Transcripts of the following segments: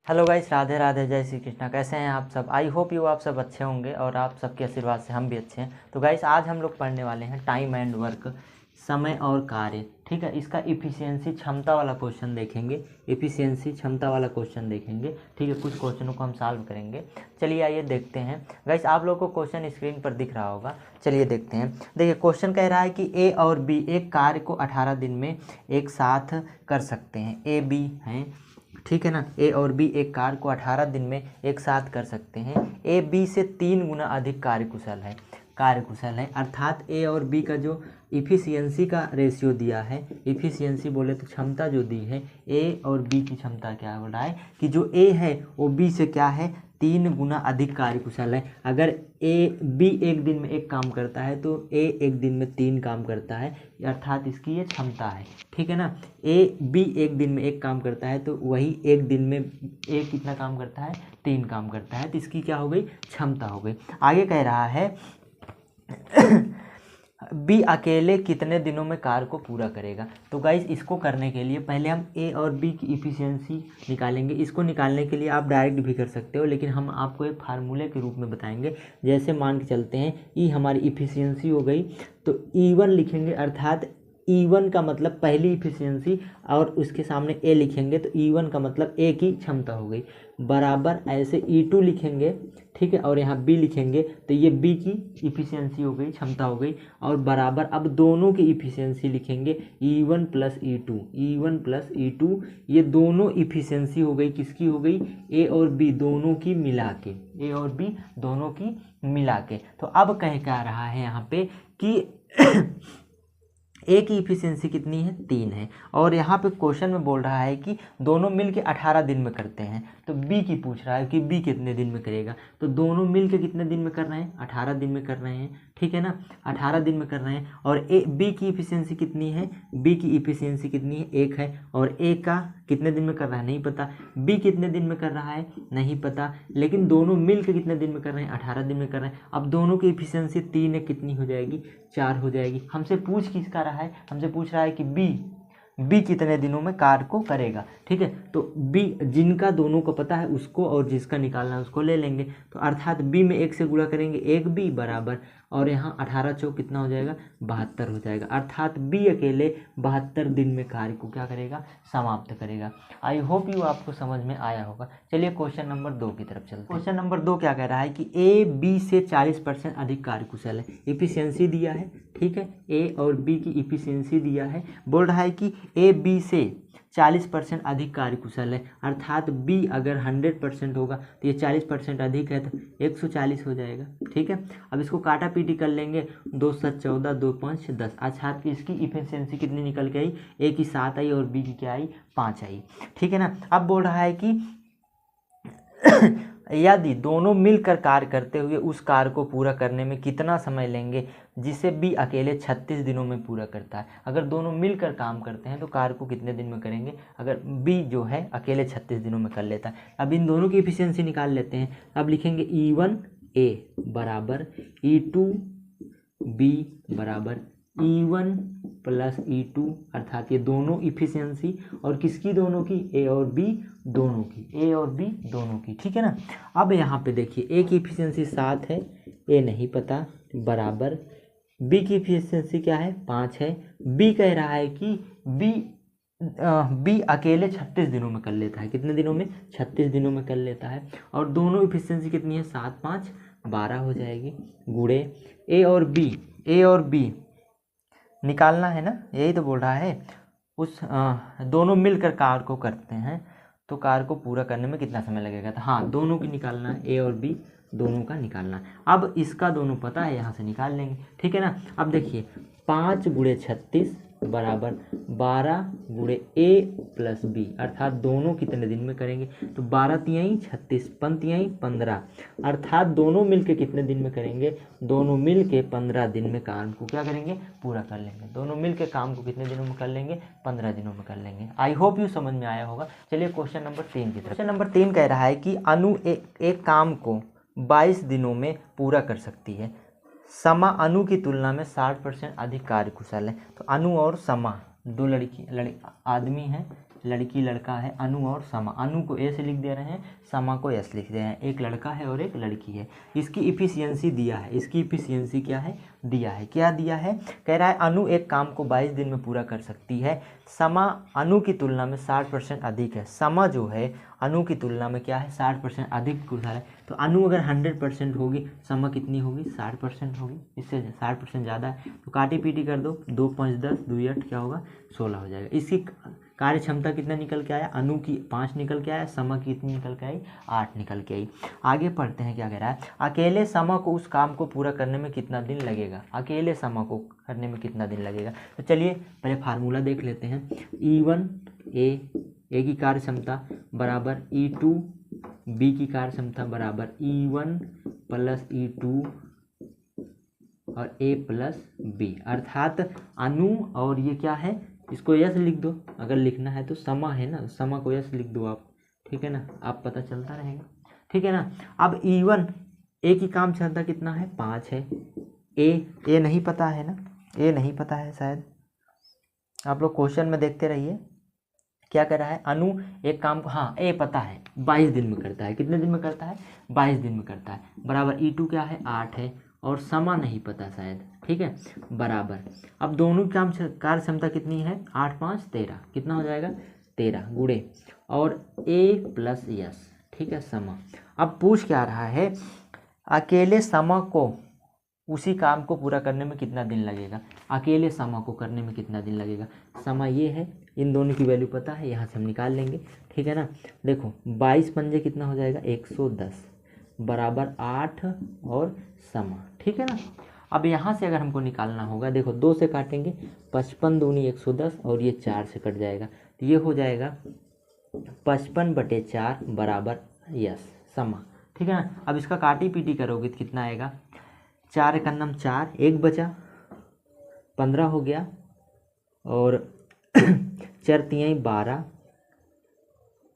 Hello guys, Radhe Radhe, जय श्री कृष्णा। कैसे हैं आप सब? आई होप यू आप सब अच्छे होंगे और आप सबके आशीर्वाद से हम भी अच्छे हैं। तो गाइस, आज हम लोग पढ़ने वाले हैं टाइम एंड वर्क, समय और कार्य। ठीक है, इसका इफ़िशियंसी क्षमता वाला क्वेश्चन देखेंगे। इफ़िशियंसी क्षमता वाला क्वेश्चन देखेंगे। ठीक है, कुछ क्वेश्चनों को हम सॉल्व करेंगे। चलिए आइए देखते हैं। गाइस, आप लोगों को क्वेश्चन स्क्रीन पर दिख रहा होगा। चलिए देखते हैं। देखिए, क्वेश्चन कह रहा है कि ए और बी एक कार्य को 18 दिन में एक साथ कर सकते हैं। ए बी हैं, ठीक है ना। ए और बी एक कार्य को 18 दिन में एक साथ कर सकते हैं। ए बी से 3 गुना अधिक कार्यकुशल है। अर्थात ए और बी का जो इफ़िशियंसी का रेशियो दिया है, इफ़िशियंसी बोले तो क्षमता जो दी है, ए और बी की क्षमता क्या बोल रहा है कि जो ए है वो बी से क्या है, 3 गुना अधिक कार्यकुशल है। अगर ए बी एक दिन में एक काम करता है तो ए एक दिन में 3 काम करता है, अर्थात इसकी ये क्षमता है। ठीक है ना। ए बी एक दिन में एक काम करता है तो वही एक दिन में ए कितना काम करता है, 3 काम करता है। तो इसकी क्या हो गई, क्षमता हो गई। आगे कह रहा है बी अकेले कितने दिनों में कार्य को पूरा करेगा। तो गाइस, इसको करने के लिए पहले हम ए और बी की इफ़िशियंसी निकालेंगे। इसको निकालने के लिए आप डायरेक्ट भी कर सकते हो, लेकिन हम आपको एक फार्मूले के रूप में बताएंगे। जैसे मान के चलते हैं ई हमारी इफ़िशियंसी हो गई, तो E1 लिखेंगे, अर्थात E1 का मतलब पहली इफ़िशियंसी, और उसके सामने ए लिखेंगे तो E1 का मतलब ए की क्षमता हो गई, बराबर ऐसे E2 लिखेंगे। ठीक है, और यहाँ बी लिखेंगे तो ये बी की इफ़िशियंसी हो गई, क्षमता हो गई, और बराबर अब दोनों की इफ़िशियंसी लिखेंगे, E1 प्लस E2, ये दोनों इफ़िशियंसी हो गई, किसकी हो गई, ए और बी दोनों की मिला के, तो अब कह क्या रहा है यहाँ पे कि ए की इफ़िशियंसी कितनी है, 3 है, और यहाँ पे क्वेश्चन में बोल रहा है कि दोनों मिल के 18 दिन में करते हैं। तो बी की पूछ रहा है कि बी कितने दिन में करेगा। तो दोनों मिल के कितने दिन में कर रहे हैं, 18 दिन में कर रहे हैं। ठीक है ना, 18 दिन में कर रहे हैं। और ए बी की इफ़िशियंसी कितनी है, बी की इफ़िशियंसी कितनी है, 1 है, और ए का कितने दिन में कर रहा है नहीं पता, बी कितने दिन में कर रहा है नहीं पता, लेकिन दोनों मिल के कितने दिन में कर रहे हैं, 18 दिन में कर रहे हैं। अब दोनों की इफ़िशियंसी 3 है, कितनी हो जाएगी, 4 हो जाएगी। हमसे पूछ किसका रहा है, हमसे पूछ रहा है कि बी कितने दिनों में कार्य को करेगा। ठीक है, तो बी जिनका दोनों को पता है उसको, और जिसका निकालना है उसको ले लेंगे। तो अर्थात बी में 1 से गुणा करेंगे, 1 बी बराबर, और यहाँ 18 चौक कितना हो जाएगा, 72 हो जाएगा। अर्थात बी अकेले 72 दिन में कार्य को क्या करेगा, समाप्त करेगा। आई होप यू आपको समझ में आया होगा। चलिए क्वेश्चन नंबर 2 की तरफ चलते हैं। क्वेश्चन नंबर 2 क्या कह रहा है कि ए बी से 40% अधिक कार्यकुशल है। इफ़िशियंसी दिया है, ठीक है, ए और बी की इफ़िशियंसी दिया है। बोल रहा है कि ए बी से 40% अधिक कार्यकुशल है, अर्थात बी अगर 100% होगा तो ये 40% अधिक है तो 140 हो जाएगा। ठीक है, अब इसको काटा पीटी कर लेंगे, 2 7 14, 2 5 10। अच्छा, इसकी इफिशियंसी कितनी निकल के आई, ए की 7 आई और बी की क्या आई, 5 आई। ठीक है ना। अब बोल रहा है कि यदि दोनों मिलकर कार्य करते हुए उस कार्य को पूरा करने में कितना समय लेंगे, जिसे बी अकेले 36 दिनों में पूरा करता है। अगर दोनों मिलकर काम करते हैं तो कार्य को कितने दिन में करेंगे, अगर बी जो है अकेले 36 दिनों में कर लेता है। अब इन दोनों की इफिशियंसी निकाल लेते हैं। अब लिखेंगे E1 ए बराबर E2 बी बराबर E1 प्लस E2, अर्थात ये दोनों इफिशियंसी, और किसकी, दोनों की, ए और बी दोनों की। ठीक है ना। अब यहाँ पे देखिए, ए की इफिशियंसी 7 है, ए नहीं पता, बराबर बी की इफिशियंसी क्या है, 5 है। बी कह रहा है कि बी अकेले 36 दिनों में कर लेता है। कितने दिनों में, 36 दिनों में कर लेता है। और दोनों इफिशियंसी कितनी है, 7 5 12 हो जाएगी, गुणे ए और बी निकालना है ना, यही तो बोल रहा है। उस दोनों मिलकर कार्य को करते हैं तो कार्य को पूरा करने में कितना समय लगेगा। तो हाँ, दोनों की निकालना है, ए और बी दोनों का निकालना है। अब इसका दोनों पता है, यहाँ से निकाल लेंगे। ठीक है ना। अब देखिए, 5 गुणे 36 बराबर 12 गुणे ए प्लस बी, अर्थात दोनों कितने दिन में करेंगे, तो 12 तिहाई 36, 5 तिहाई 15, अर्थात दोनों मिलके कितने दिन में करेंगे, दोनों मिलके 15 दिन में काम को क्या करेंगे, पूरा कर लेंगे। दोनों मिलके काम को कितने दिनों में कर लेंगे, 15 दिनों में कर लेंगे। आई होप यू समझ में आया होगा। चलिए क्वेश्चन नंबर 3 की तरफ। क्वेश्चन नंबर 3 कह रहा है कि अनु एक काम को 22 दिनों में पूरा कर सकती है। समा अनु की तुलना में 60% अधिक कार्यकुशल है। तो अनु और समा दो आदमी हैं लड़की लड़का है, अनु और समा। अनु को ए से लिख दे रहे हैं, समा को एस लिख दे रहे हैं। एक लड़का है और एक लड़की है। इसकी इफिशियंसी दिया है, इसकी इफिशियंसी क्या है, दिया है। क्या दिया है, कह रहा है अनु एक काम को 22 दिन में पूरा कर सकती है। समा अनु की तुलना में 60% अधिक है। समा जो है अनु की तुलना में क्या है, 60% अधिक कुशल है। तो अनु अगर 100% होगी, समा कितनी होगी, 60% होगी। इससे 60% ज़्यादा है, तो काटी पीटी कर दो, 2 5 10 2 8 क्या होगा, 16 हो जाएगा। इसकी कार्य क्षमता कितना निकल के आया, अनु की 5 निकल के आया, समा की कितनी निकल के आई, 8 निकल के आई। आगे पढ़ते हैं क्या कह रहा है, अकेले समा को उस काम को पूरा करने में कितना दिन लगेगा, अकेले समा को करने में कितना दिन लगेगा। तो चलिए पहले फार्मूला देख लेते हैं। E1 ए की कार्य क्षमता बराबर E2 बी की कार्य क्षमता बराबर E1 प्लस E2 और A प्लस बी, अर्थात अनु और ये क्या है, इसको यस लिख दो, अगर लिखना है तो समा है ना, समा को यस लिख दो आप, ठीक है ना, आप पता चलता रहेगा, ठीक है ना। अब E1 ए की काम क्षमता कितना है, 5 है। ए नहीं पता है ना, ए नहीं पता है शायद, आप लोग क्वेश्चन में देखते रहिए क्या कर रहा है। अनु एक काम को, हाँ ए पता है, 22 दिन में करता है। कितने दिन में करता है, 22 दिन में करता है। बराबर E2 क्या है, 8 है, और समा नहीं पता शायद, ठीक है। बराबर अब दोनों काम कार्य क्षमता कितनी है, 8 5 13, कितना हो जाएगा, 13 गुणे और ए प्लस यस, ठीक है, समा। अब पूछ क्या रहा है, अकेले समा को उसी काम को पूरा करने में कितना दिन लगेगा, अकेले समा को करने में कितना दिन लगेगा। समा ये है, इन दोनों की वैल्यू पता है, यहाँ से हम निकाल लेंगे, ठीक है ना। देखो 22 पंजे कितना हो जाएगा, 110 बराबर 8 और समा, ठीक है ना। अब यहाँ से अगर हमको निकालना होगा, देखो 2 से काटेंगे, 55 दूनी 110 और ये 4 से कट जाएगा, तो ये हो जाएगा 55/4 बराबर यस समा, ठीक है ना। अब इसका काटी पीटी करोगे तो कितना आएगा, 4 का नम 4, 1 बचा, 15 हो गया, और 4 तिहाई 12,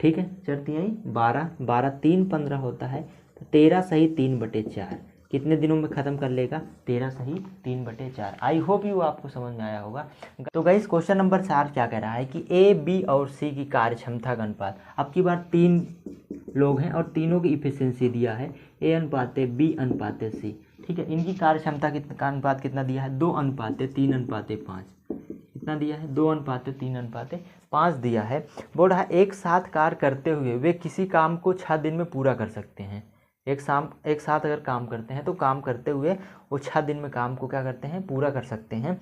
ठीक है, 4 तिहाई 12, 12 3 15 होता है, तो 13 सही 3/4 कितने दिनों में ख़त्म कर लेगा, 13 सही 3/4। आई होप यू आपको समझ में आया होगा। तो गाइस क्वेश्चन नंबर 4 क्या कह रहा है कि ए बी और सी की कार्य क्षमता का अनुपात, अब की बार 3 लोग हैं और तीनों की इफिशियंसी दिया है, ए अनुपाते बी अनुपाते सी, ठीक है। इनकी कार्य क्षमता का अनुपात कितना दिया है, 2:3:5, कितना दिया है, 2:3:5 दिया है। बोल रहा है एक साथ कार्य करते हुए वे किसी काम को 6 दिन में पूरा कर सकते हैं। एक साथ अगर काम करते हैं तो काम करते हुए वो 6 दिन में काम को क्या करते हैं, पूरा कर सकते हैं।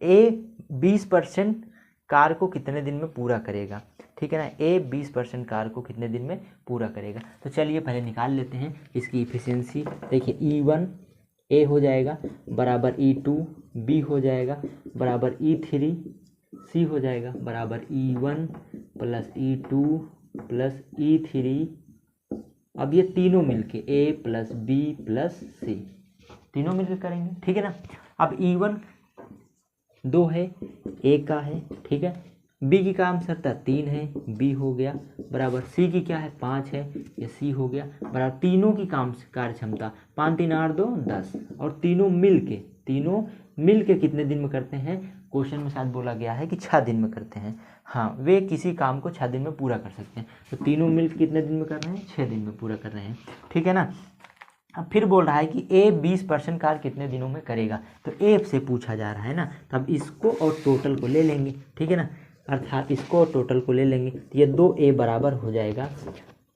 ए 20% कार्य को कितने दिन में पूरा करेगा, ठीक है ना। ए 20% कार्य को कितने दिन में पूरा करेगा। तो चलिए पहले निकाल लेते हैं इसकी इफिशियंसी। देखिए E1 ए हो जाएगा बराबर E2 बी हो जाएगा बराबर E3 सी हो जाएगा बराबर E1 plus E2 plus E3। अब ये तीनों मिलके ए प्लस बी प्लस सी, तीनों मिलकर करेंगे, ठीक है ना। अब E1 2 है, ए का है, ठीक है। बी की काम क्षमता 3 है, बी हो गया बराबर सी की क्या है 5 है, ये सी हो गया बराबर तीनों की काम कार्य क्षमता 5 3 8 2 10, और तीनों मिल के कितने दिन में करते हैं, क्वेश्चन में शायद बोला गया है कि 6 दिन में करते हैं। हाँ, वे किसी काम को 6 दिन में पूरा कर सकते हैं। तो तीनों मिल के कितने दिन में कर रहे हैं, 6 दिन में पूरा कर रहे हैं, ठीक है ना। अब फिर बोल रहा है कि ए 20% कार्य कितने दिनों में करेगा, तो ए से पूछा जा रहा है ना, तब इसको और टोटल को ले लेंगे, ठीक है ना। अर्थात इसको और टोटल को ले लेंगे तो ये 2A बराबर हो जाएगा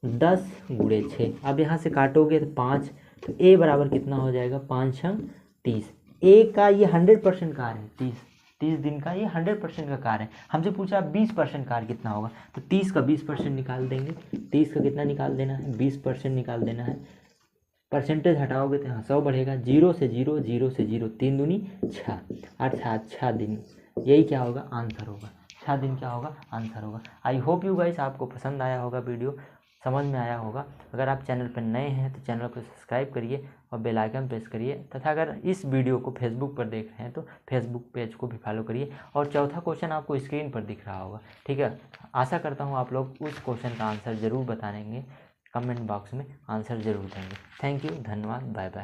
10 × 6। अब यहाँ से काटोगे तो 5, तो ए बराबर कितना हो जाएगा, 5 × 30। ए का ये 100% कार्य है, 30 दिन का ये 100% का कार्य है। हमसे पूछा 20% कार्य कितना होगा, तो 30 का 20% निकाल देंगे। 30 का कितना निकाल देना है, 20% निकाल देना है। परसेंटेज हटाओगे तो यहाँ 100 बढ़ेगा, 0 से 0 0 से 0, 3 दूनी 6, अर्थात 6 दिन, यही क्या होगा, आंसर होगा। 6 दिन क्या होगा, आंसर होगा। आई होप यू गाइस आपको पसंद आया होगा, वीडियो समझ में आया होगा। अगर आप चैनल पर नए हैं तो चैनल को सब्सक्राइब करिए और बेल आइकन प्रेस करिए, तथा अगर इस वीडियो को फेसबुक पर देख रहे हैं तो फेसबुक पेज को भी फॉलो करिए। और चौथा क्वेश्चन आपको स्क्रीन पर दिख रहा होगा, ठीक है। आशा करता हूँ आप लोग उस क्वेश्चन का आंसर ज़रूर बताएंगे, कमेंट बॉक्स में आंसर ज़रूर देंगे। थैंक यू, धन्यवाद, बाय बाय।